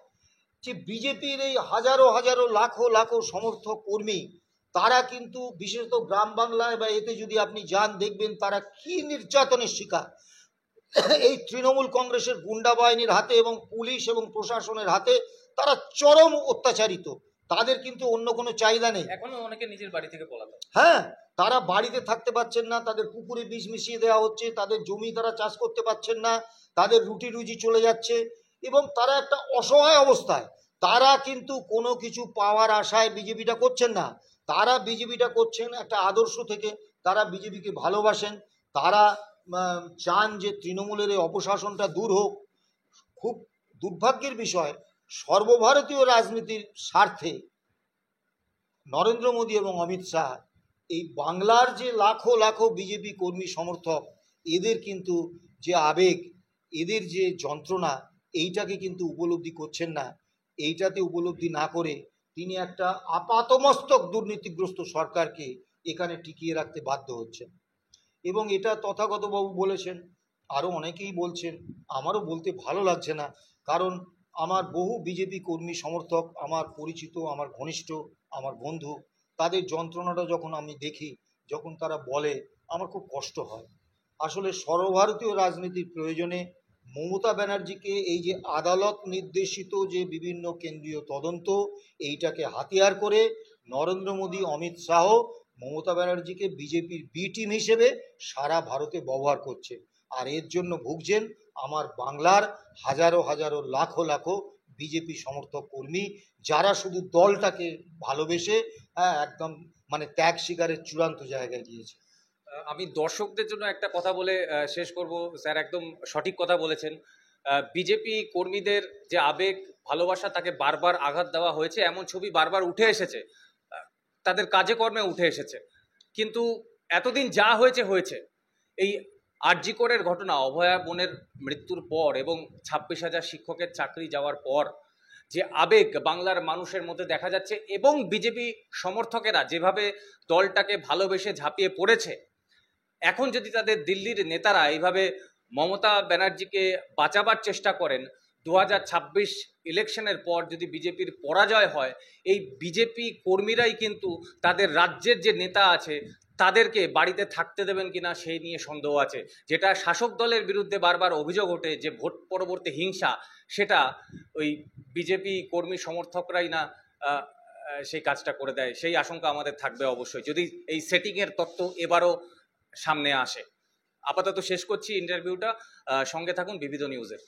যে বিজেপির এই হাজারো হাজারো লাখো লাখো সমর্থক কর্মী, তারা কিন্তু বিশেষত গ্রাম বাংলায় বা এতে যদি আপনি যান, দেখবেন তারা কি নির্যাতনের শিকার। এই তৃণমূল কংগ্রেসের গুন্ডা বাহিনীর হাতে এবং পুলিশ এবং প্রশাসনের হাতে তারা চরম অত্যাচারিত। তাদের কিন্তু অন্য কোনো চাহিদা নেই। এখনো অনেকে নিজের বাড়ি থেকে পলাতক। হ্যাঁ, তারা বাড়িতে থাকতে পারছেন না, তাদের পুকুরে বিষ মিশিয়ে দেওয়া হচ্ছে, তাদের জমি তারা চাষ করতে পারছেন না, তাদের রুটি রুজি চলে যাচ্ছে এবং তারা একটা অসহায় অবস্থায়। তারা কিন্তু কোনো কিছু পাওয়ার আশায় বিজেপিটা করছেন না, তারা বিজেপিটা করছেন একটা আদর্শ থেকে। তারা বিজেপিকে ভালোবাসেন, তারা চান যে তৃণমূলের এই অপশাসনটা দূর হোক। খুব দুর্ভাগ্যের বিষয়, সর্বভারতীয় রাজনীতির স্বার্থে নরেন্দ্র মোদী এবং অমিত শাহ এই বাংলার যে লাখো লাখো বিজেপি কর্মী সমর্থক, এদের কিন্তু যে আবেগ, এদের যে যন্ত্রণা, এইটাকে কিন্তু উপলব্ধি করছেন না। এইটাতে উপলব্ধি না করে তিনি একটা আপাতমস্তক দুর্নীতিগ্রস্ত সরকারকে এখানে টিকিয়ে রাখতে বাধ্য হচ্ছেন। এবং এটা তথাগতবাবু বলেছেন, আরও অনেকেই বলছেন, আমারও বলতে ভালো লাগছে না, কারণ আমার বহু বিজেপি কর্মী সমর্থক, আমার পরিচিত, আমার ঘনিষ্ঠ, আমার বন্ধু, তাদের যন্ত্রণাটা যখন আমি দেখি, যখন তারা বলে, আমার খুব কষ্ট হয়। আসলে সর্বভারতীয় রাজনীতির প্রয়োজনে মমতা ব্যানার্জিকে এই যে আদালত নির্দেশিত যে বিভিন্ন কেন্দ্রীয় তদন্ত, এইটাকে হাতিয়ার করে নরেন্দ্র মোদী, অমিত শাহ মমতা ব্যানার্জিকে বিজেপির বি টিম হিসেবে সারা ভারতে ব্যবহার করছে। আর এর জন্য ভুগছেন আমার বাংলার হাজারো হাজারো লাখো লাখো বিজেপি সমর্থক কর্মী, যারা শুধু দলটাকে ভালোবেসে একদম মানে ত্যাগ শিকারের চূড়ান্ত জায়গায় গিয়েছে। আমি দর্শকদের জন্য একটা কথা বলে শেষ করব। স্যার একদম সঠিক কথা বলেছেন। বিজেপি কর্মীদের যে আবেগ ভালোবাসা, তাকে বারবার আঘাত দেওয়া হয়েছে, এমন ছবি বারবার উঠে এসেছে, তাদের কাজে কর্মে উঠে এসেছে। কিন্তু এতদিন যা হয়েছে হয়েছে। এই আরজি করের ঘটনা, অভয়া বোনের মৃত্যুর পর এবং 26,000 শিক্ষকের চাকরি যাওয়ার পর যে আবেগ বাংলার মানুষের মধ্যে দেখা যাচ্ছে এবং বিজেপি সমর্থকেরা যেভাবে দলটাকে ভালোবেসে ঝাঁপিয়ে পড়েছে, এখন যদি তাদের দিল্লির নেতারা এইভাবে মমতা ব্যানার্জিকে বাঁচাবার চেষ্টা করেন, 2026 ইলেকশনের পর যদি বিজেপির পরাজয় হয়, এই বিজেপি কর্মীরাই কিন্তু তাদের রাজ্যের যে নেতা আছে তাদেরকে বাড়িতে থাকতে দেবেন কিনা সেই নিয়ে সন্দেহ আছে। যেটা শাসক দলের বিরুদ্ধে বারবার অভিযোগ ওঠে যে ভোট পরবর্তী হিংসা, সেটা ওই বিজেপি কর্মী সমর্থকরাই না সেই কাজটা করে দেয়, সেই আশঙ্কা আমাদের থাকবে অবশ্যই যদি এই সেটিংয়ের তত্ত্ব এবারও সামনে আসে। আপাতত শেষ করছি ইন্টারভিউটা। সঙ্গে থাকুন বিবিধ নিউজের।